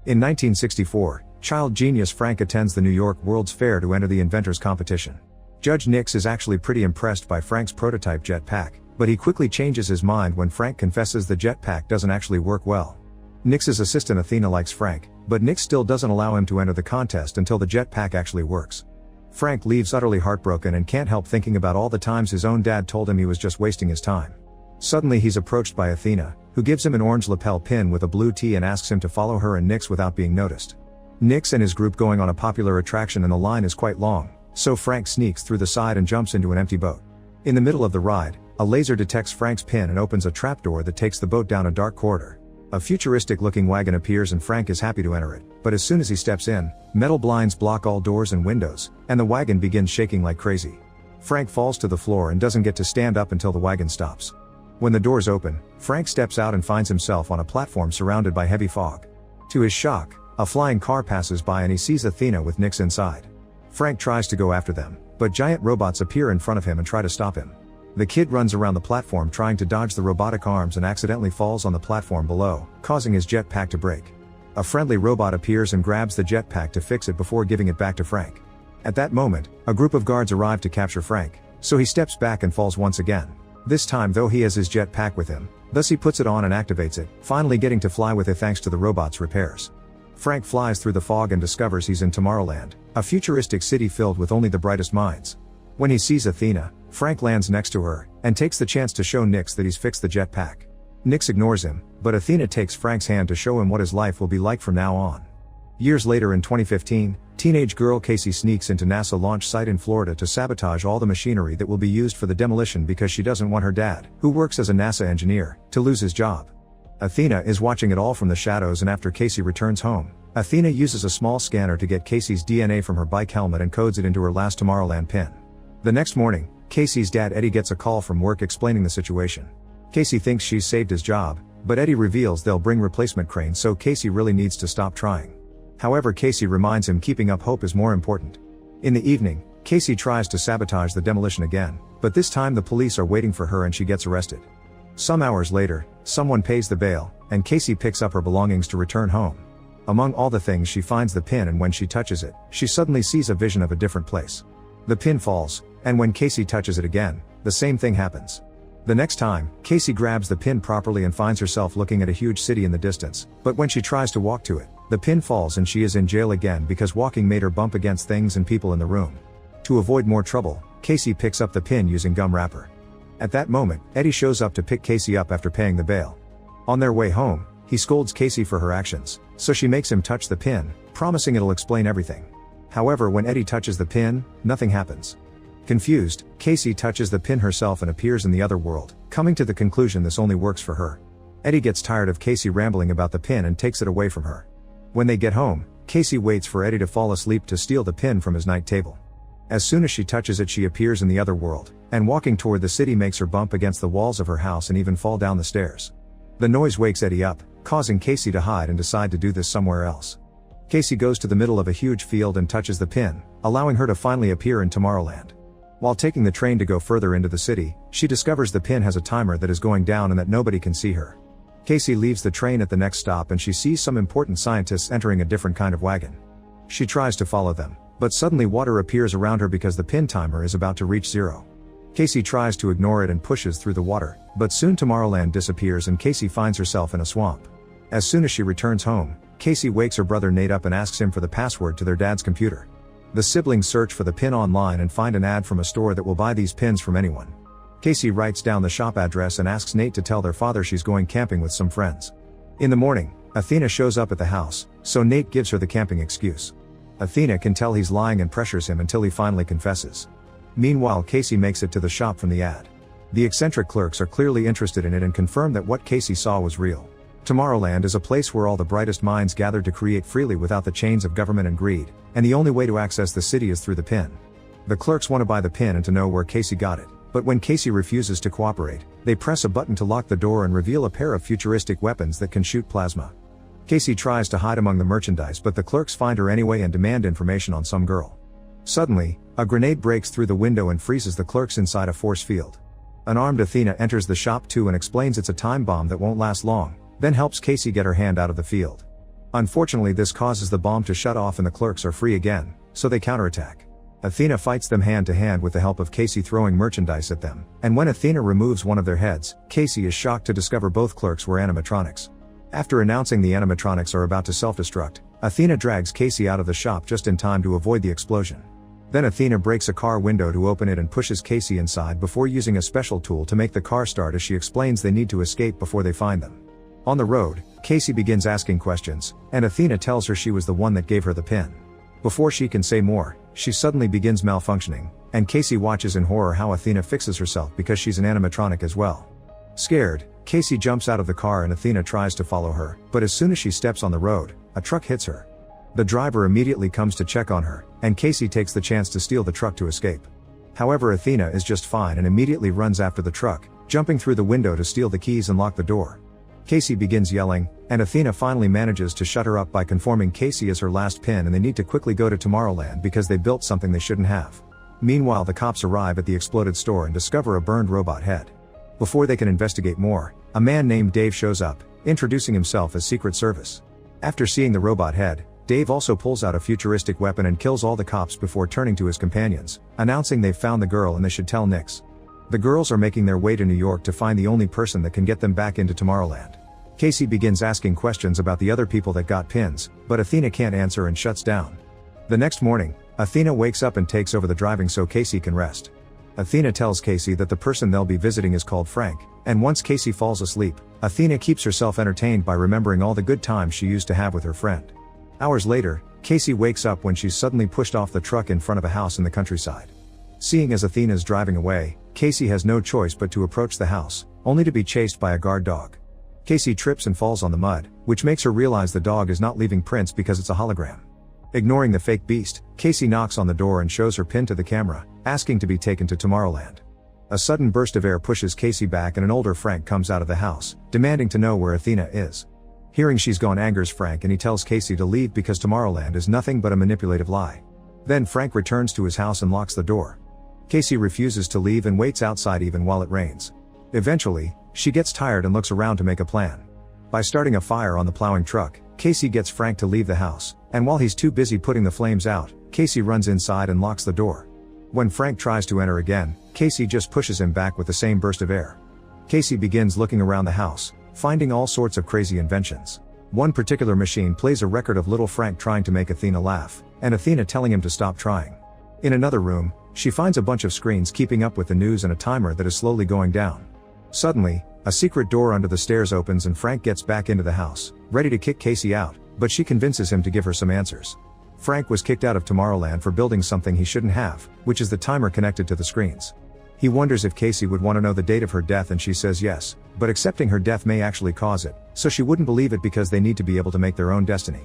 In 1964, child genius Frank attends the New York World's Fair to enter the inventors competition. Judge Nix is actually pretty impressed by Frank's prototype jetpack, but he quickly changes his mind when Frank confesses the jetpack doesn't actually work well. Nix's assistant Athena likes Frank, but Nix still doesn't allow him to enter the contest until the jetpack actually works. Frank leaves utterly heartbroken and can't help thinking about all the times his own dad told him he was just wasting his time. Suddenly he's approached by Athena, who gives him an orange lapel pin with a blue T and asks him to follow her and Nix without being noticed. Nix and his group going on a popular attraction and the line is quite long, so Frank sneaks through the side and jumps into an empty boat. In the middle of the ride, a laser detects Frank's pin and opens a trapdoor that takes the boat down a dark corridor. A futuristic-looking wagon appears and Frank is happy to enter it, but as soon as he steps in, metal blinds block all doors and windows, and the wagon begins shaking like crazy. Frank falls to the floor and doesn't get to stand up until the wagon stops. When the doors open, Frank steps out and finds himself on a platform surrounded by heavy fog. To his shock, a flying car passes by and he sees Athena with Nix inside. Frank tries to go after them, but giant robots appear in front of him and try to stop him. The kid runs around the platform trying to dodge the robotic arms and accidentally falls on the platform below, causing his jetpack to break. A friendly robot appears and grabs the jetpack to fix it before giving it back to Frank. At that moment, a group of guards arrive to capture Frank, so he steps back and falls once again. This time though he has his jetpack with him, thus he puts it on and activates it, finally getting to fly with it thanks to the robot's repairs. Frank flies through the fog and discovers he's in Tomorrowland, a futuristic city filled with only the brightest minds. When he sees Athena, Frank lands next to her, and takes the chance to show Nix that he's fixed the jetpack. Nix ignores him, but Athena takes Frank's hand to show him what his life will be like from now on. Years later in 2015, teenage girl Casey sneaks into NASA launch site in Florida to sabotage all the machinery that will be used for the demolition because she doesn't want her dad, who works as a NASA engineer, to lose his job. Athena is watching it all from the shadows, and after Casey returns home, Athena uses a small scanner to get Casey's DNA from her bike helmet and codes it into her last Tomorrowland pin. The next morning, Casey's dad Eddie gets a call from work explaining the situation. Casey thinks she's saved his job, but Eddie reveals they'll bring replacement cranes, so Casey really needs to stop trying. However, Casey reminds him keeping up hope is more important. In the evening, Casey tries to sabotage the demolition again, but this time the police are waiting for her and she gets arrested. Some hours later, someone pays the bail, and Casey picks up her belongings to return home. Among all the things she finds the pin, and when she touches it, she suddenly sees a vision of a different place. The pin falls, and when Casey touches it again, the same thing happens. The next time, Casey grabs the pin properly and finds herself looking at a huge city in the distance, but when she tries to walk to it, the pin falls and she is in jail again because walking made her bump against things and people in the room. To avoid more trouble, Casey picks up the pin using gum wrapper. At that moment, Eddie shows up to pick Casey up after paying the bail. On their way home, he scolds Casey for her actions, so she makes him touch the pin, promising it'll explain everything. However, when Eddie touches the pin, nothing happens. Confused, Casey touches the pin herself and appears in the other world, coming to the conclusion this only works for her. Eddie gets tired of Casey rambling about the pin and takes it away from her. When they get home, Casey waits for Eddie to fall asleep to steal the pin from his night table. As soon as she touches it, she appears in the other world, and walking toward the city makes her bump against the walls of her house and even fall down the stairs. The noise wakes Eddie up, causing Casey to hide and decide to do this somewhere else. Casey goes to the middle of a huge field and touches the pin, allowing her to finally appear in Tomorrowland. While taking the train to go further into the city, she discovers the pin has a timer that is going down and that nobody can see her. Casey leaves the train at the next stop and she sees some important scientists entering a different kind of wagon. She tries to follow them, but suddenly water appears around her because the pin timer is about to reach zero. Casey tries to ignore it and pushes through the water, but soon Tomorrowland disappears and Casey finds herself in a swamp. As soon as she returns home, Casey wakes her brother Nate up and asks him for the password to their dad's computer. The siblings search for the pin online and find an ad from a store that will buy these pins from anyone. Casey writes down the shop address and asks Nate to tell their father she's going camping with some friends. In the morning, Athena shows up at the house, so Nate gives her the camping excuse. Athena can tell he's lying and pressures him until he finally confesses. Meanwhile, Casey makes it to the shop from the ad. The eccentric clerks are clearly interested in it and confirm that what Casey saw was real. Tomorrowland is a place where all the brightest minds gather to create freely without the chains of government and greed, and the only way to access the city is through the pin. The clerks want to buy the pin and to know where Casey got it, but when Casey refuses to cooperate, they press a button to lock the door and reveal a pair of futuristic weapons that can shoot plasma. Casey tries to hide among the merchandise, but the clerks find her anyway and demand information on some girl. Suddenly, a grenade breaks through the window and freezes the clerks inside a force field. An armed Athena enters the shop too and explains it's a time bomb that won't last long, then helps Casey get her hand out of the field. Unfortunately, this causes the bomb to shut off and the clerks are free again, so they counterattack. Athena fights them hand to hand with the help of Casey throwing merchandise at them, and when Athena removes one of their heads, Casey is shocked to discover both clerks were animatronics. After announcing the animatronics are about to self-destruct, Athena drags Casey out of the shop just in time to avoid the explosion. Then Athena breaks a car window to open it and pushes Casey inside before using a special tool to make the car start as she explains they need to escape before they find them. On the road, Casey begins asking questions, and Athena tells her she was the one that gave her the pin. Before she can say more, she suddenly begins malfunctioning, and Casey watches in horror how Athena fixes herself because she's an animatronic as well. Scared, Casey jumps out of the car and Athena tries to follow her, but as soon as she steps on the road, a truck hits her. The driver immediately comes to check on her, and Casey takes the chance to steal the truck to escape. However, Athena is just fine and immediately runs after the truck, jumping through the window to steal the keys and lock the door. Casey begins yelling, and Athena finally manages to shut her up by conforming Casey as her last pin, and they need to quickly go to Tomorrowland because they built something they shouldn't have. Meanwhile, the cops arrive at the exploded store and discover a burned robot head. Before they can investigate more, a man named Dave shows up, introducing himself as Secret Service. After seeing the robot head, Dave also pulls out a futuristic weapon and kills all the cops before turning to his companions, announcing they've found the girl and they should tell Nix. The girls are making their way to New York to find the only person that can get them back into Tomorrowland. Casey begins asking questions about the other people that got pins, but Athena can't answer and shuts down. The next morning, Athena wakes up and takes over the driving so Casey can rest. Athena tells Casey that the person they'll be visiting is called Frank, and once Casey falls asleep, Athena keeps herself entertained by remembering all the good times she used to have with her friend. Hours later, Casey wakes up when she's suddenly pushed off the truck in front of a house in the countryside. Seeing as Athena's driving away, Casey has no choice but to approach the house, only to be chased by a guard dog. Casey trips and falls on the mud, which makes her realize the dog is not leaving prints because it's a hologram. Ignoring the fake beast, Casey knocks on the door and shows her pin to the camera, asking to be taken to Tomorrowland. A sudden burst of air pushes Casey back and an older Frank comes out of the house, demanding to know where Athena is. Hearing she's gone angers Frank and he tells Casey to leave because Tomorrowland is nothing but a manipulative lie. Then Frank returns to his house and locks the door. Casey refuses to leave and waits outside even while it rains. Eventually, she gets tired and looks around to make a plan. By starting a fire on the plowing truck, Casey gets Frank to leave the house, and while he's too busy putting the flames out, Casey runs inside and locks the door. When Frank tries to enter again, Casey just pushes him back with the same burst of air. Casey begins looking around the house, finding all sorts of crazy inventions. One particular machine plays a record of little Frank trying to make Athena laugh, and Athena telling him to stop trying. In another room, she finds a bunch of screens keeping up with the news and a timer that is slowly going down. Suddenly, a secret door under the stairs opens and Frank gets back into the house, ready to kick Casey out, but she convinces him to give her some answers. Frank was kicked out of Tomorrowland for building something he shouldn't have, which is the timer connected to the screens. He wonders if Casey would want to know the date of her death and she says yes, but accepting her death may actually cause it, so she wouldn't believe it because they need to be able to make their own destiny.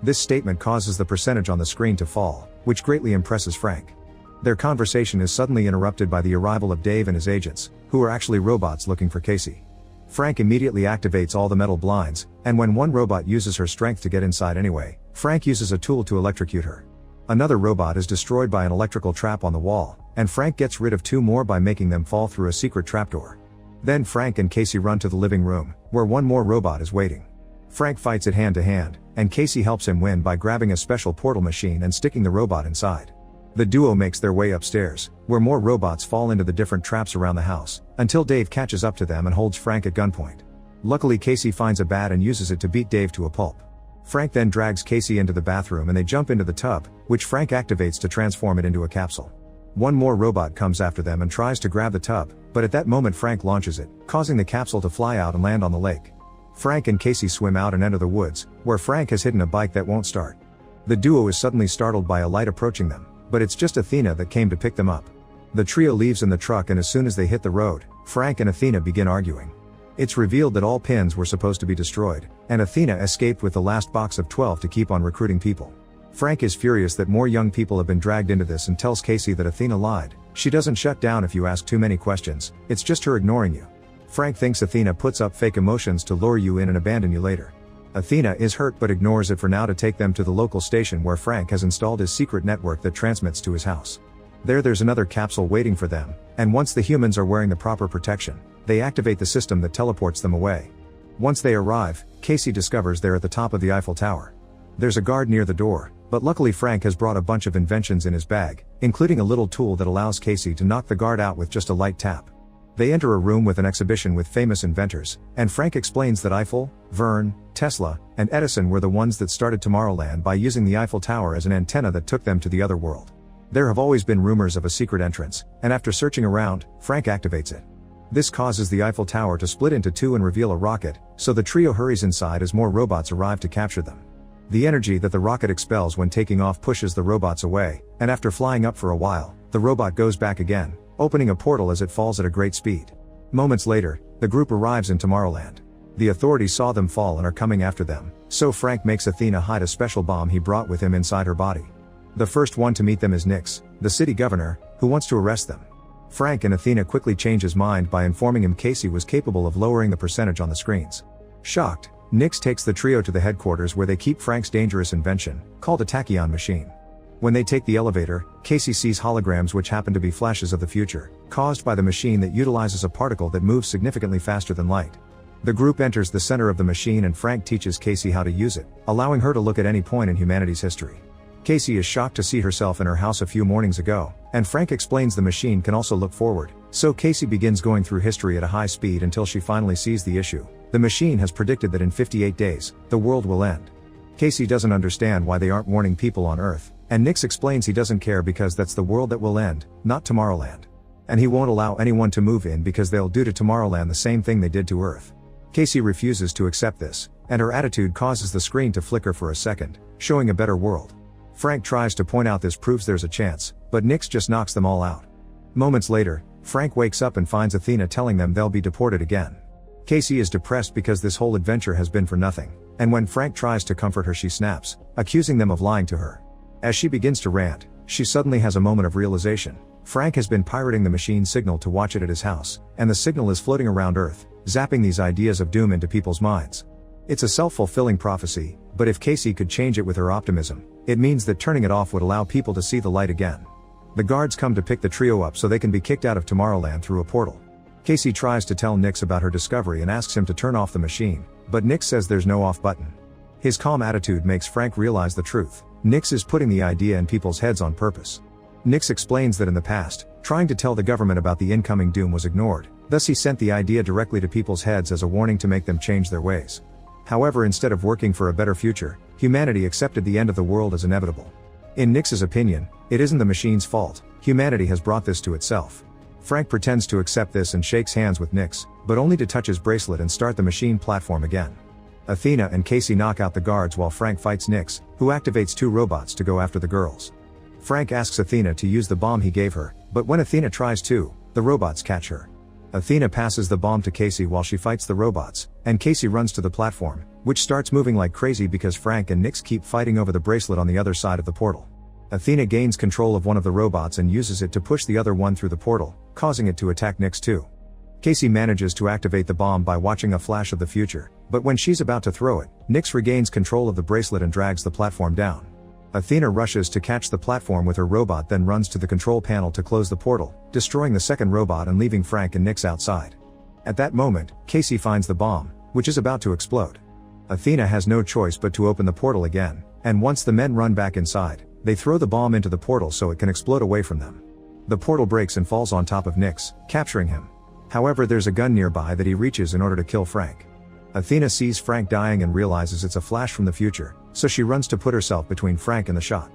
This statement causes the percentage on the screen to fall, which greatly impresses Frank. Their conversation is suddenly interrupted by the arrival of Dave and his agents, who are actually robots looking for Casey. Frank immediately activates all the metal blinds, and when one robot uses her strength to get inside anyway, Frank uses a tool to electrocute her. Another robot is destroyed by an electrical trap on the wall, and Frank gets rid of two more by making them fall through a secret trapdoor. Then Frank and Casey run to the living room, where one more robot is waiting. Frank fights it hand to hand, and Casey helps him win by grabbing a special portal machine and sticking the robot inside. The duo makes their way upstairs, where more robots fall into the different traps around the house, until Dave catches up to them and holds Frank at gunpoint. Luckily, Casey finds a bat and uses it to beat Dave to a pulp. Frank then drags Casey into the bathroom and they jump into the tub, which Frank activates to transform it into a capsule. One more robot comes after them and tries to grab the tub, but at that moment Frank launches it, causing the capsule to fly out and land on the lake. Frank and Casey swim out and enter the woods, where Frank has hidden a bike that won't start. The duo is suddenly startled by a light approaching them, but it's just Athena that came to pick them up. The trio leaves in the truck and as soon as they hit the road, Frank and Athena begin arguing. It's revealed that all pins were supposed to be destroyed, and Athena escaped with the last box of 12 to keep on recruiting people. Frank is furious that more young people have been dragged into this and tells Casey that Athena lied. She doesn't shut down if you ask too many questions, it's just her ignoring you. Frank thinks Athena puts up fake emotions to lure you in and abandon you later. Athena is hurt but ignores it for now to take them to the local station where Frank has installed his secret network that transmits to his house. There's another capsule waiting for them, and once the humans are wearing the proper protection, they activate the system that teleports them away. Once they arrive, Casey discovers they're at the top of the Eiffel Tower. There's a guard near the door, but luckily Frank has brought a bunch of inventions in his bag, including a little tool that allows Casey to knock the guard out with just a light tap. They enter a room with an exhibition with famous inventors, and Frank explains that Eiffel, Verne, Tesla, and Edison were the ones that started Tomorrowland by using the Eiffel Tower as an antenna that took them to the other world. There have always been rumors of a secret entrance, and after searching around, Frank activates it. This causes the Eiffel Tower to split into two and reveal a rocket, so the trio hurries inside as more robots arrive to capture them. The energy that the rocket expels when taking off pushes the robots away, and after flying up for a while, the robot goes back again, opening a portal as it falls at a great speed. Moments later, the group arrives in Tomorrowland. The authorities saw them fall and are coming after them, so Frank makes Athena hide a special bomb he brought with him inside her body. The first one to meet them is Nix, the city governor, who wants to arrest them. Frank and Athena quickly change his mind by informing him Casey was capable of lowering the percentage on the screens. Shocked, Nix takes the trio to the headquarters where they keep Frank's dangerous invention, called a tachyon machine. When they take the elevator, Casey sees holograms which happen to be flashes of the future, caused by the machine that utilizes a particle that moves significantly faster than light. The group enters the center of the machine and Frank teaches Casey how to use it, allowing her to look at any point in humanity's history. Casey is shocked to see herself in her house a few mornings ago, and Frank explains the machine can also look forward, so Casey begins going through history at a high speed until she finally sees the issue. The machine has predicted that in 58 days, the world will end. Casey doesn't understand why they aren't warning people on Earth, and Nix explains he doesn't care because that's the world that will end, not Tomorrowland. And he won't allow anyone to move in because they'll do to Tomorrowland the same thing they did to Earth. Casey refuses to accept this, and her attitude causes the screen to flicker for a second, showing a better world. Frank tries to point out this proves there's a chance, but Nix just knocks them all out. Moments later, Frank wakes up and finds Athena telling them they'll be deported again. Casey is depressed because this whole adventure has been for nothing, and when Frank tries to comfort her she snaps, accusing them of lying to her. As she begins to rant, she suddenly has a moment of realization. Frank has been pirating the machine's signal to watch it at his house, and the signal is floating around Earth, zapping these ideas of doom into people's minds. It's a self-fulfilling prophecy, but if Casey could change it with her optimism, it means that turning it off would allow people to see the light again. The guards come to pick the trio up so they can be kicked out of Tomorrowland through a portal. Casey tries to tell Nix about her discovery and asks him to turn off the machine, but Nix says there's no off button. His calm attitude makes Frank realize the truth. Nix is putting the idea in people's heads on purpose. Nix explains that in the past, trying to tell the government about the incoming doom was ignored, thus he sent the idea directly to people's heads as a warning to make them change their ways. However, instead of working for a better future, humanity accepted the end of the world as inevitable. In Nix's opinion, it isn't the machine's fault, humanity has brought this to itself. Frank pretends to accept this and shakes hands with Nix, but only to touch his bracelet and start the machine platform again. Athena and Casey knock out the guards while Frank fights Nix, who activates two robots to go after the girls. Frank asks Athena to use the bomb he gave her, but when Athena tries to, the robots catch her. Athena passes the bomb to Casey while she fights the robots, and Casey runs to the platform, which starts moving like crazy because Frank and Nix keep fighting over the bracelet on the other side of the portal. Athena gains control of one of the robots and uses it to push the other one through the portal, causing it to attack Nix too. Casey manages to activate the bomb by watching a flash of the future, but when she's about to throw it, Nix regains control of the bracelet and drags the platform down. Athena rushes to catch the platform with her robot, then runs to the control panel to close the portal, destroying the second robot and leaving Frank and Nix outside. At that moment, Casey finds the bomb, which is about to explode. Athena has no choice but to open the portal again, and once the men run back inside, they throw the bomb into the portal so it can explode away from them. The portal breaks and falls on top of Nix, capturing him. However, there's a gun nearby that he reaches in order to kill Frank. Athena sees Frank dying and realizes it's a flash from the future, so she runs to put herself between Frank and the shot.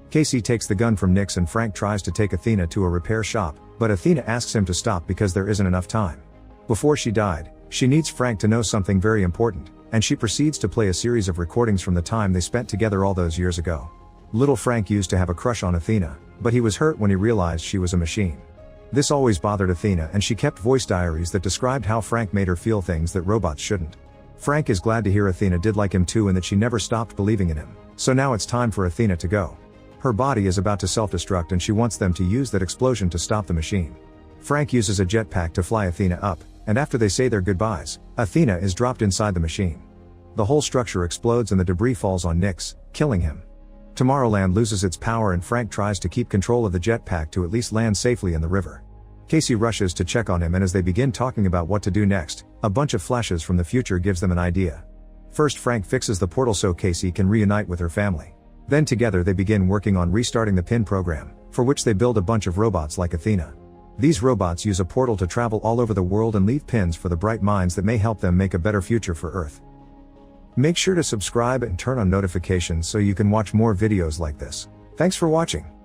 Casey takes the gun from Nix and Frank tries to take Athena to a repair shop, but Athena asks him to stop because there isn't enough time. Before she died, she needs Frank to know something very important, and she proceeds to play a series of recordings from the time they spent together all those years ago. Little Frank used to have a crush on Athena, but he was hurt when he realized she was a machine. This always bothered Athena and she kept voice diaries that described how Frank made her feel things that robots shouldn't. Frank is glad to hear Athena did like him too and that she never stopped believing in him, so now it's time for Athena to go. Her body is about to self-destruct and she wants them to use that explosion to stop the machine. Frank uses a jetpack to fly Athena up, and after they say their goodbyes, Athena is dropped inside the machine. The whole structure explodes and the debris falls on Nix, killing him. Tomorrowland loses its power and Frank tries to keep control of the jetpack to at least land safely in the river. Casey rushes to check on him and as they begin talking about what to do next, a bunch of flashes from the future gives them an idea. First, Frank fixes the portal so Casey can reunite with her family. Then together they begin working on restarting the pin program, for which they build a bunch of robots like Athena. These robots use a portal to travel all over the world and leave pins for the bright minds that may help them make a better future for Earth. Make sure to subscribe and turn on notifications so you can watch more videos like this. Thanks for watching.